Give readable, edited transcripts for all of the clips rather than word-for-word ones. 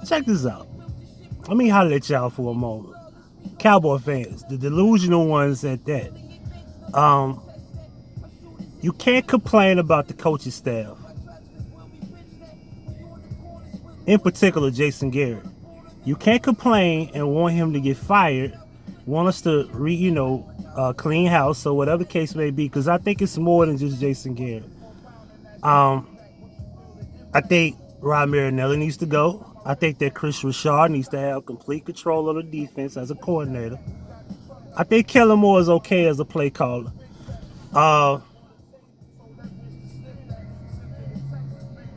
check this out. Let me holler at y'all for a moment. Cowboy fans, the delusional ones at that. Um, you can't complain about the coaching staff. In particular, Jason Garrett. You can't complain and want him to get fired, want us to clean house or whatever the case may be, because I think it's more than just Jason Garrett. Um, I think Rod Marinelli needs to go. I think that Chris Richard needs to have complete control of the defense as a coordinator. I think Kellen Moore is okay as a play caller. Uh,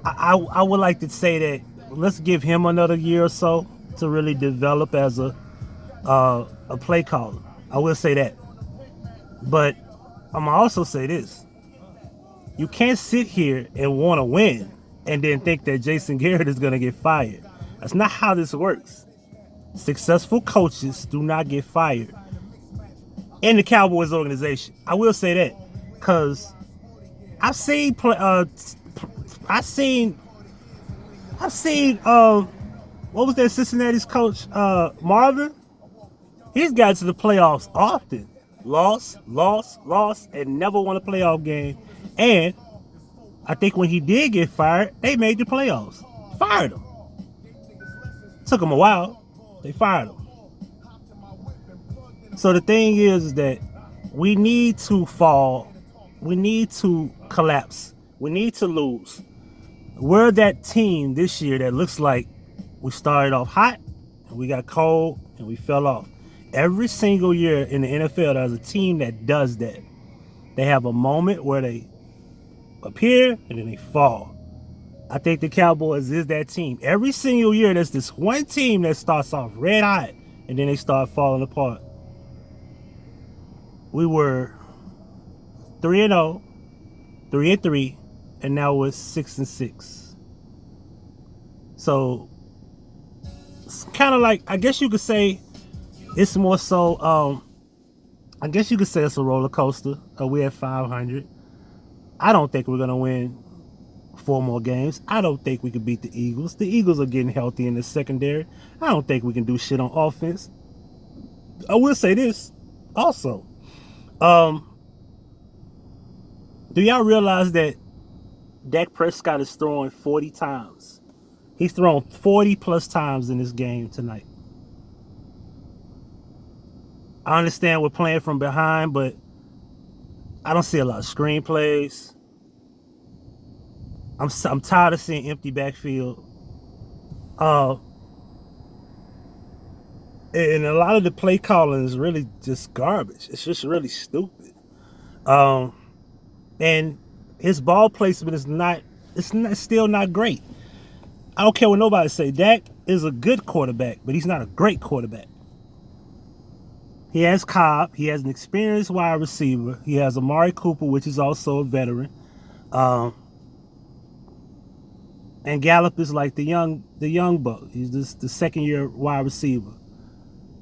I would like to say that let's give him another year or so to really develop as a play caller. I will say that. But I'm gonna also say this. You can't sit here and want to win and then think that Jason Garrett is gonna get fired. That's not how this works. Successful coaches do not get fired in the Cowboys organization. I will say that because I've seen I've seen what was that Cincinnati's coach Marvin? He's got to the playoffs often. Lost, and never won a playoff game. And I think when he did get fired, they made the playoffs. Fired him. Took him a while. They fired him. So the thing is that we need to fall. We need to collapse. We need to lose. We're that team this year that looks like we started off hot, and we got cold, and we fell off. Every single year in the NFL, there's a team that does that. They have a moment where they appear, and then they fall. I think the Cowboys is that team. Every single year, there's this one team that starts off red hot, and then they start falling apart. We were 3-0, 3-3, and now we're 6-6. So it's kind of like, I guess you could say it's more so. I guess you could say it's a roller coaster. We're at 500. I don't think we're gonna win 4 more games. I don't think we can beat the Eagles. The Eagles are getting healthy in the secondary. I don't think we can do shit on offense. I will say this also. Do y'all realize that Dak Prescott is throwing 40 times? He's thrown 40 plus times in this game tonight. I understand we're playing from behind, but I don't see a lot of screenplays. I'm tired of seeing empty backfield. And a lot of the play calling is really just garbage. It's just really stupid. And his ball placement is still not great. I don't care what nobody say. Dak is a good quarterback, but he's not a great quarterback. He has Cobb. He has an experienced wide receiver. He has Amari Cooper, which is also a veteran. And Gallup is like the young buck. He's just the second-year wide receiver.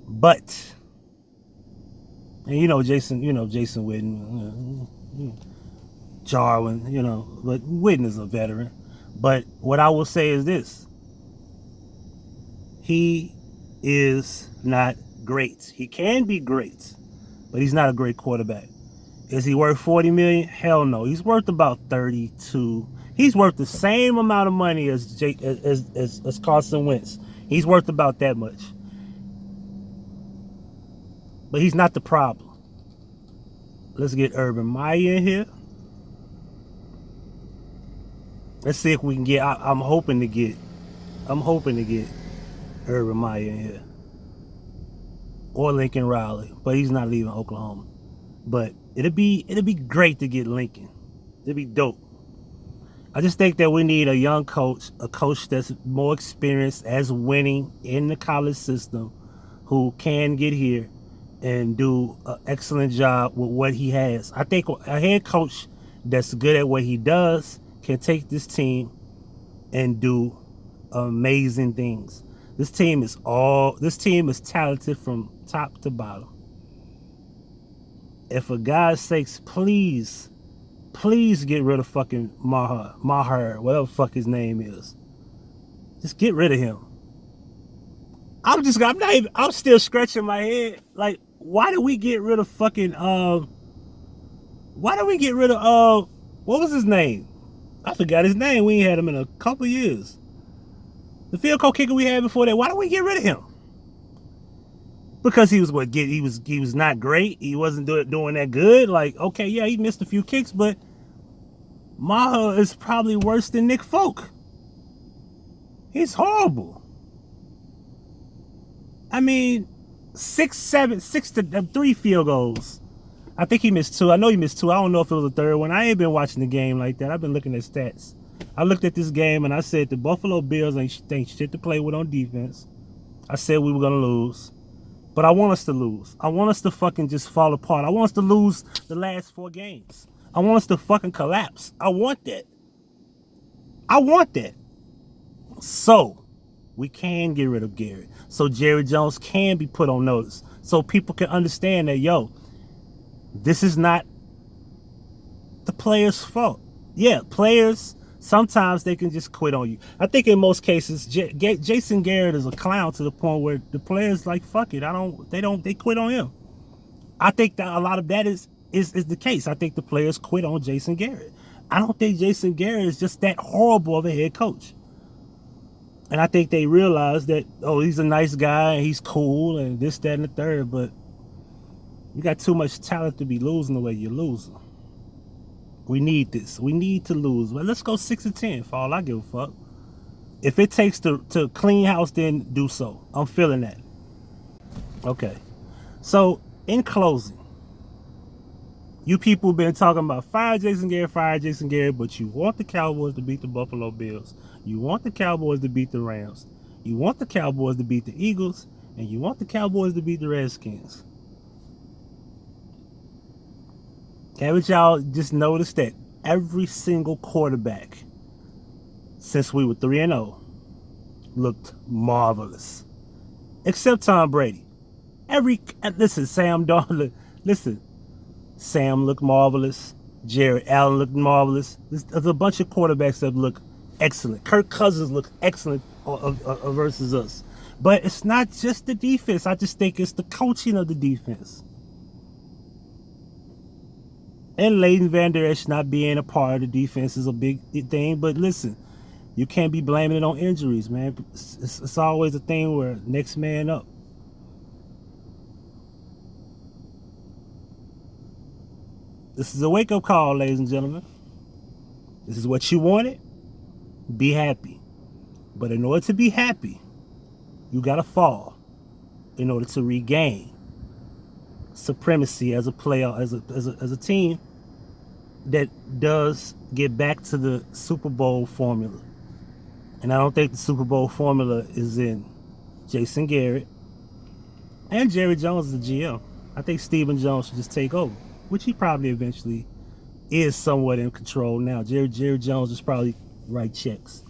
But, and Jason Witten, Jarwin, but Witten is a veteran. But what I will say is this. He is not great. He can be great, but he's not a great quarterback. Is he worth $40 million? Hell no. He's worth about 32. He's worth the same amount of money as Carson Wentz. He's worth about that much. But he's not the problem. Let's get Urban Meyer in here. Let's see if we can get. I'm hoping to get Urban Meyer in here, or Lincoln Riley, but he's not leaving Oklahoma. But it'd be great to get Lincoln. It'd be dope. I just think that we need a young coach, a coach that's more experienced as winning in the college system, who can get here and do an excellent job with what he has. I think a head coach that's good at what he does can take this team and do amazing things. This team is talented from top to bottom. And for God's sakes, please get rid of fucking Maher, whatever the fuck his name is. Just get rid of him. I'm still scratching my head. Like, why did we get rid of fucking, why did we get rid of, what was his name? I forgot his name. We ain't had him in a couple years. The field goal kicker we had before that, why did we get rid of him? Because he was he was not great. He wasn't doing that good. Like, okay, yeah, he missed a few kicks, but Maha is probably worse than Nick Folk. He's horrible. I mean, 3 field goals. I think he missed 2. I know he missed 2. I don't know if it was a third one. I ain't been watching the game like that. I've been looking at stats. I looked at this game and I said the Buffalo Bills ain't shit to play with on defense. I said we were gonna lose. But I want us to lose. I want us to fucking just fall apart. I want us to lose the last 4 games. I want us to fucking collapse. I want that. I want that. So, we can get rid of Garrett. So Jerry Jones can be put on notice. So people can understand that, yo, this is not the player's fault. Yeah, players, sometimes they can just quit on you. I think in most cases, Jason Garrett is a clown to the point where the players like, fuck it, they quit on him. I think that a lot of that is the case. I think the players quit on Jason Garrett. I don't think Jason Garrett is just that horrible of a head coach. And I think they realize that, oh, he's a nice guy and he's cool and this, that, and the third, but you got too much talent to be losing the way you're losing. We need this. We need to lose. Well, let's go 6-10 for all I give a fuck. If it takes to clean house, then do so. I'm feeling that. Okay. So, in closing, you people been talking about fire Jason Garrett, but you want the Cowboys to beat the Buffalo Bills. You want the Cowboys to beat the Rams. You want the Cowboys to beat the Eagles. And you want the Cowboys to beat the Redskins. Haven't y'all just noticed that every single quarterback since we were 3-0 looked marvelous? Except Tom Brady. Listen, Sam Darnold, listen, Sam looked marvelous. Jared Allen looked marvelous. There's a bunch of quarterbacks that look excellent. Kirk Cousins looked excellent versus us. But it's not just the defense. I just think it's the coaching of the defense. And Leighton Vander Esch not being a part of the defense is a big thing. But listen, you can't be blaming it on injuries, man. It's always a thing where next man up. This is a wake-up call, ladies and gentlemen. This is what you wanted. Be happy. But in order to be happy, you got to fall in order to regain supremacy as a player, as a team that does get back to the Super Bowl formula. And I don't think the Super Bowl formula is in Jason Garrett and Jerry Jones is the GM. I think Stephen Jones should just take over, which he probably eventually is somewhat in control now. Jerry Jones is probably write checks.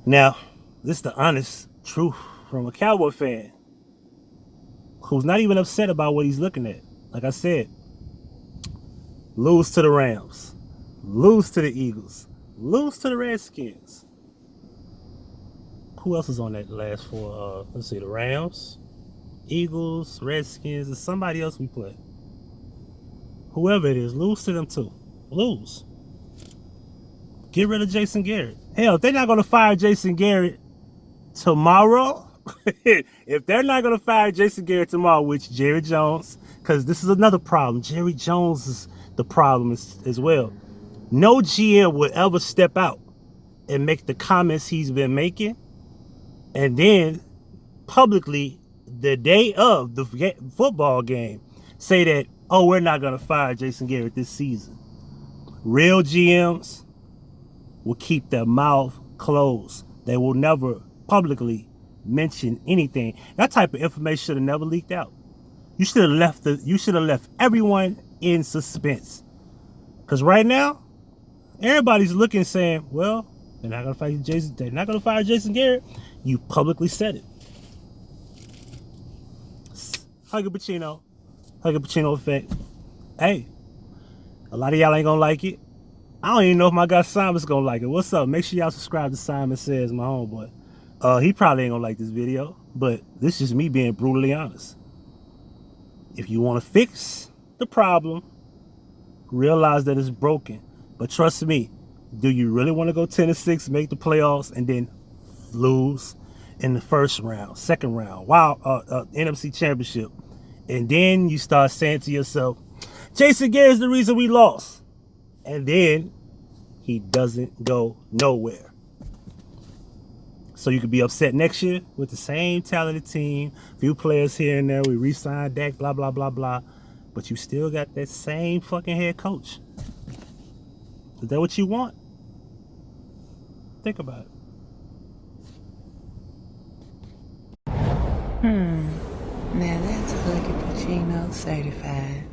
Now, this is the honest truth from a Cowboy fan who's not even upset about what he's looking at. Like I said, lose to the Rams, lose to the Eagles, lose to the Redskins. Who else is on that last 4? Let's see, the Rams, Eagles, Redskins, and somebody else we play. Whoever it is, lose to them too. Lose. Get rid of Jason Garrett. Hell, if they're not going to fire Jason Garrett tomorrow, if they're not going to fire Jason Garrett tomorrow, which Jerry Jones, because this is another problem. Jerry Jones is the problem as well. No GM would ever step out and make the comments he's been making, and then publicly, the day of the football game, say that, oh, we're not going to fire Jason Garrett this season. Real GMs will keep their mouth closed. They will never publicly mention anything. That type of information should have never leaked out. You should have left everyone in suspense. Because right now, everybody's looking saying, well, they're not gonna fire Jason Garrett. You publicly said it. Huggie Pacino effect. Hey, a lot of y'all ain't gonna like it. I don't even know if my guy Simon's gonna like it. What's up? Make sure y'all subscribe to Simon Says, my homeboy. He probably ain't gonna like this video. But this is me being brutally honest. If you want to fix the problem, realize that it's broken. But trust me, do you really want to go 10-6, make the playoffs, and then lose in the first round, second round, NFC Championship, and then you start saying to yourself, Jason Garrett's the reason we lost, and then he doesn't go nowhere. So you could be upset next year with the same talented team, few players here and there, we re-signed Dak, blah, blah, blah, blah, but you still got that same fucking head coach. Is that what you want? Think about it. Now that's Huggie Pacino certified.